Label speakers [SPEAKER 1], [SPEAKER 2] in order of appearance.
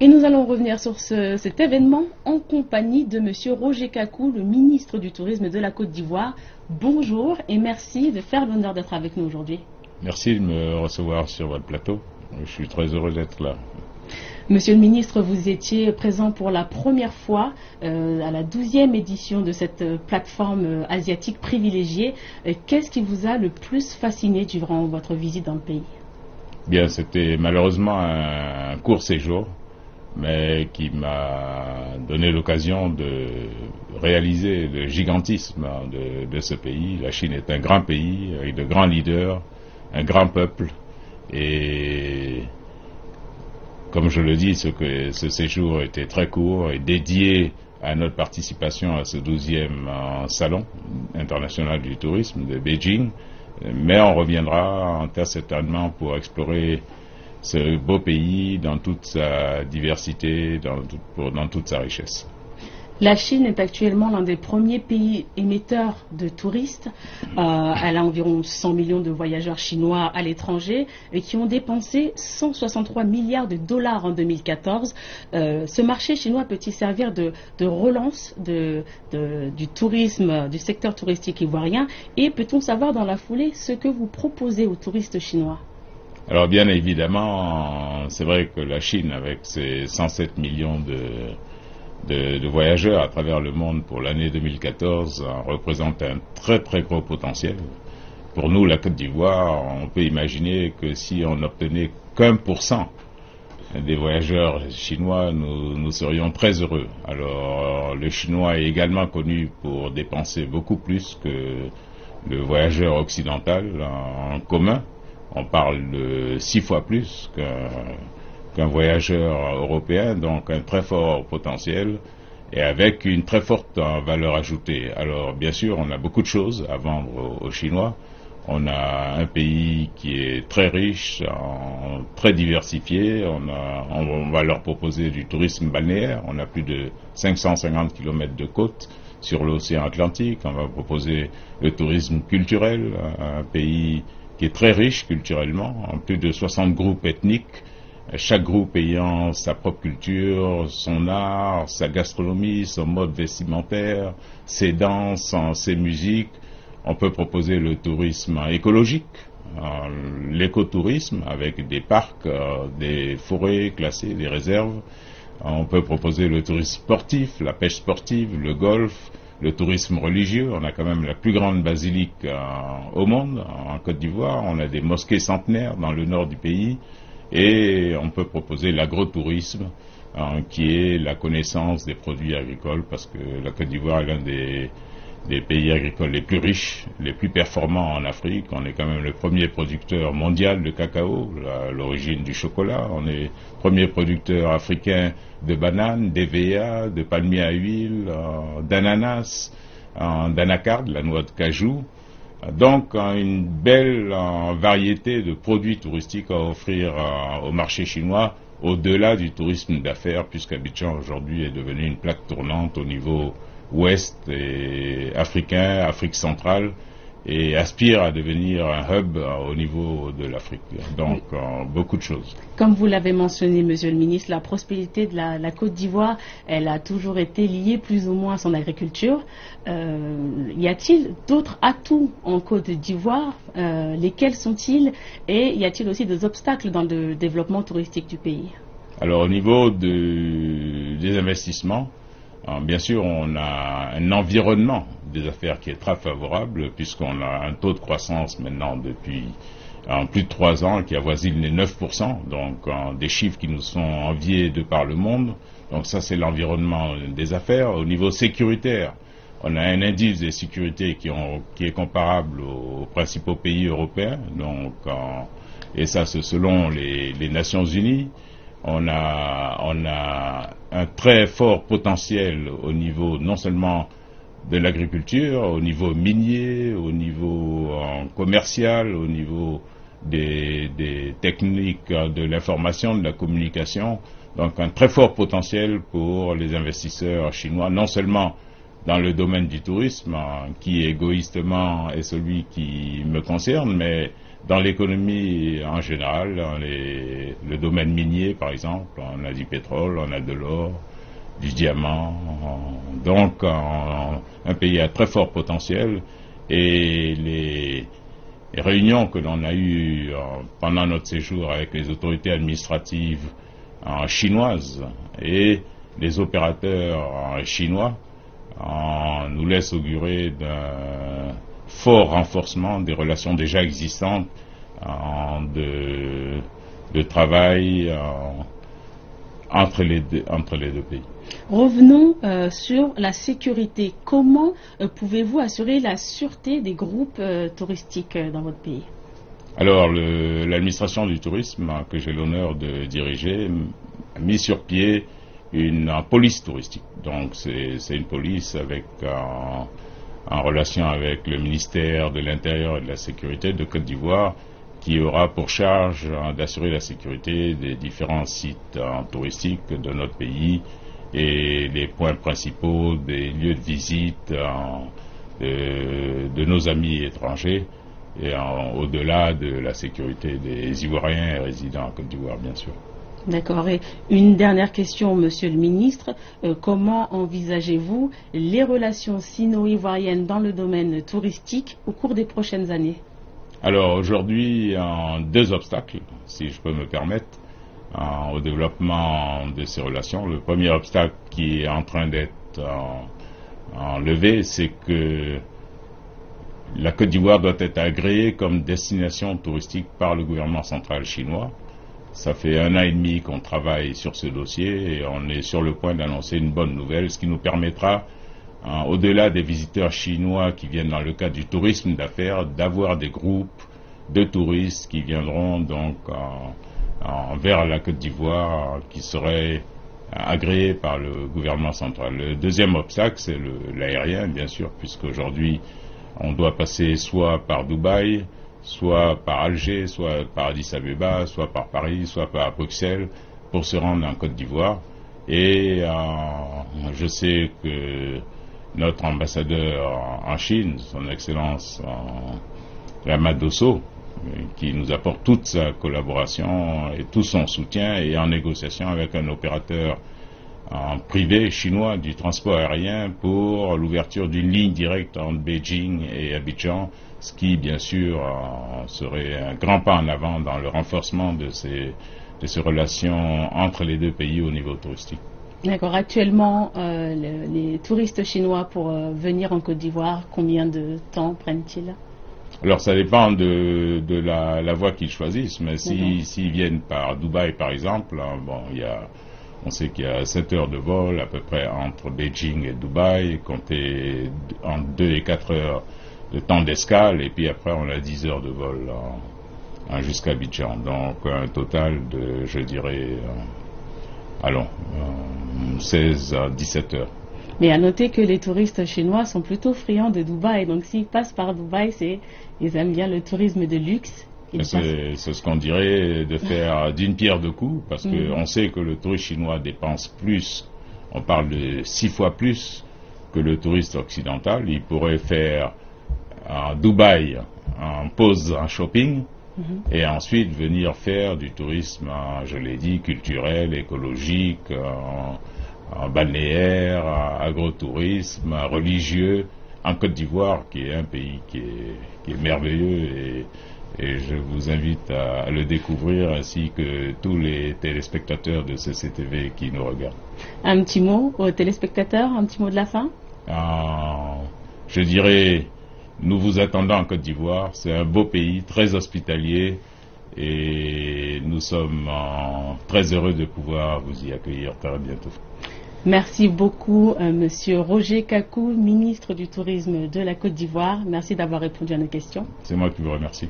[SPEAKER 1] Et nous allons revenir sur cet événement en compagnie de Monsieur Roger Kakou, le ministre du Tourisme de la Côte d'Ivoire. Bonjour et merci de faire l'honneur d'être avec nous aujourd'hui.
[SPEAKER 2] Merci de me recevoir sur votre plateau. Je suis très heureux d'être là.
[SPEAKER 1] Monsieur le ministre, vous étiez présent pour la première fois à la 12e édition de cette plateforme asiatique privilégiée. Qu'est-ce qui vous a le plus fasciné durant votre visite dans le pays?
[SPEAKER 2] Bien, c'était malheureusement un court séjour, mais qui m'a donné l'occasion de réaliser le gigantisme de ce pays. La Chine est un grand pays avec de grands leaders, un grand peuple, et comme je le dis, ce séjour était très court et dédié à notre participation à ce 12e salon international du tourisme de Beijing, mais on reviendra très certainement pour explorer ce beau pays dans toute sa diversité, dans toute sa richesse.
[SPEAKER 1] La Chine est actuellement l'un des premiers pays émetteurs de touristes. Elle a environ 100 millions de voyageurs chinois à l'étranger et qui ont dépensé 163 milliards de dollars en 2014. Ce marché chinois peut-il servir de relance du tourisme, du secteur touristique ivoirien? Et peut-on savoir dans la foulée ce que vous proposez aux touristes chinois?
[SPEAKER 2] Alors bien évidemment, c'est vrai que la Chine, avec ses 107 millions de voyageurs à travers le monde pour l'année 2014, représente un très très gros potentiel. Pour nous, la Côte d'Ivoire, on peut imaginer que si on n'obtenait qu'1% des voyageurs chinois, nous serions très heureux. Alors, le chinois est également connu pour dépenser beaucoup plus que le voyageur occidental en commun. On parle de 6 fois plus qu'un voyageur européen, donc un très fort potentiel et avec une très forte valeur ajoutée. Alors bien sûr, on a beaucoup de choses à vendre aux Chinois. On a un pays qui est très riche, très diversifié. On va leur proposer du tourisme balnéaire. On a plus de 550 km de côte sur l'océan Atlantique. On va proposer le tourisme culturel, un pays qui est très riche culturellement, en plus de 60 groupes ethniques, chaque groupe ayant sa propre culture, son art, sa gastronomie, son mode vestimentaire, ses danses, ses musiques. On peut proposer le tourisme écologique, l'écotourisme avec des parcs, des forêts classées, des réserves. On peut proposer le tourisme sportif, la pêche sportive, le golf, le tourisme religieux. On a quand même la plus grande basilique au monde, en Côte d'Ivoire. On a des mosquées centenaires dans le nord du pays. Et on peut proposer l'agrotourisme, qui est la connaissance des produits agricoles, parce que la Côte d'Ivoire est l'un des pays agricoles les plus riches, les plus performants en Afrique. On est quand même le premier producteur mondial de cacao, l'origine du chocolat. On est premier producteur africain de bananes, d'EVA, de palmiers à huile, d'ananas, d'anacarde, la noix de cajou. Donc une belle variété de produits touristiques à offrir au marché chinois, au-delà du tourisme d'affaires, puisqu'Abidjan aujourd'hui est devenu une plaque tournante au niveau ouest et africain, Afrique centrale, et aspire à devenir un hub au niveau de l'Afrique. Donc beaucoup de choses.
[SPEAKER 1] Comme vous l'avez mentionné, Monsieur le ministre, la prospérité de la Côte d'Ivoire, elle a toujours été liée plus ou moins à son agriculture. Y a-t-il d'autres atouts en Côte d'Ivoire? Lesquels sont-ils? Et y a-t-il aussi des obstacles dans le développement touristique du pays?
[SPEAKER 2] Alors au niveau des investissements, bien sûr, on a un environnement des affaires qui est très favorable, puisqu'on a un taux de croissance maintenant depuis plus de 3 ans qui avoisine les 9%, donc des chiffres qui nous sont enviés de par le monde. Donc ça, c'est l'environnement des affaires. Au niveau sécuritaire, on a un indice de sécurité qui est comparable aux principaux pays européens, donc, et ça c'est selon les Nations Unies. On a un très fort potentiel au niveau non seulement de l'agriculture, au niveau minier, au niveau commercial, au niveau des techniques de l'information, de la communication. Donc un très fort potentiel pour les investisseurs chinois, non seulement dans le domaine du tourisme, qui égoïstement est celui qui me concerne, mais dans l'économie en général, dans le domaine minier par exemple, on a du pétrole, on a de l'or, du diamant, donc un pays à très fort potentiel, et les réunions que l'on a eues pendant notre séjour avec les autorités administratives chinoises et les opérateurs chinois nous laissent augurer d'un fort renforcement des relations déjà existantes de travail entre les deux pays.
[SPEAKER 1] Revenons sur la sécurité. Comment pouvez-vous assurer la sûreté des groupes touristiques dans votre pays?
[SPEAKER 2] Alors, l'administration du tourisme que j'ai l'honneur de diriger a mis sur pied une police touristique. Donc, c'est une police en relation avec le ministère de l'Intérieur et de la Sécurité de Côte d'Ivoire, qui aura pour charge d'assurer la sécurité des différents sites touristiques de notre pays et les points principaux des lieux de visite de nos amis étrangers, et au-delà de la sécurité des Ivoiriens résidant en Côte d'Ivoire, bien sûr.
[SPEAKER 1] D'accord. Et une dernière question, Monsieur le Ministre. Comment envisagez-vous les relations sino-ivoiriennes dans le domaine touristique au cours des prochaines années?
[SPEAKER 2] Alors aujourd'hui, deux obstacles, si je peux me permettre, au développement de ces relations. Le premier obstacle qui est en train d'être levé, c'est que la Côte d'Ivoire doit être agréée comme destination touristique par le gouvernement central chinois. Ça fait 1 an et demi qu'on travaille sur ce dossier et on est sur le point d'annoncer une bonne nouvelle, ce qui nous permettra, au-delà des visiteurs chinois qui viennent dans le cadre du tourisme d'affaires, d'avoir des groupes de touristes qui viendront donc vers la Côte d'Ivoire, qui seraient agréés par le gouvernement central. Le deuxième obstacle, c'est l'aérien, bien sûr, puisqu'aujourd'hui, on doit passer soit par Dubaï, soit par Alger, soit par Addis Abeba, soit par Paris, soit par Bruxelles, pour se rendre en Côte d'Ivoire. Et je sais que notre ambassadeur en Chine, son Excellence Lamat Dosso, qui nous apporte toute sa collaboration et tout son soutien, et en négociation avec un opérateur privé chinois du transport aérien pour l'ouverture d'une ligne directe entre Beijing et Abidjan, ce qui bien sûr serait un grand pas en avant dans le renforcement de ces relations entre les deux pays au niveau touristique.
[SPEAKER 1] D'accord. Actuellement, les touristes chinois pour venir en Côte d'Ivoire, combien de temps prennent-ils?
[SPEAKER 2] Alors ça dépend de la voie qu'ils choisissent, mais s'ils viennent par Dubaï par exemple, on sait qu'il y a 7 heures de vol à peu près entre Beijing et Dubaï, compter entre 2 et 4 heures de temps d'escale, et puis après on a 10 heures de vol jusqu'à Abidjan. Donc un total de, je dirais, 16 à 17 heures.
[SPEAKER 1] Mais à noter que les touristes chinois sont plutôt friands de Dubaï, donc s'ils passent par Dubaï, ils aiment bien le tourisme de luxe.
[SPEAKER 2] C'est ce qu'on dirait de faire d'une pierre deux coups, parce qu'on sait que le touriste chinois dépense plus, on parle de 6 fois plus que le touriste occidental. Il pourrait faire à Dubaï en pause en shopping, et ensuite venir faire du tourisme, je l'ai dit, culturel, écologique, balnéaire, agrotourisme, religieux, en Côte d'Ivoire, qui est un pays qui est merveilleux, et je vous invite à le découvrir, ainsi que tous les téléspectateurs de CCTV qui nous regardent.
[SPEAKER 1] Un petit mot aux téléspectateurs, un petit mot de la fin?
[SPEAKER 2] Je dirais, nous vous attendons en Côte d'Ivoire. C'est un beau pays, très hospitalier, et nous sommes très heureux de pouvoir vous y accueillir très bientôt.
[SPEAKER 1] Merci beaucoup, Monsieur Roger Kakou, ministre du Tourisme de la Côte d'Ivoire. Merci d'avoir répondu à nos questions.
[SPEAKER 2] C'est moi qui vous remercie.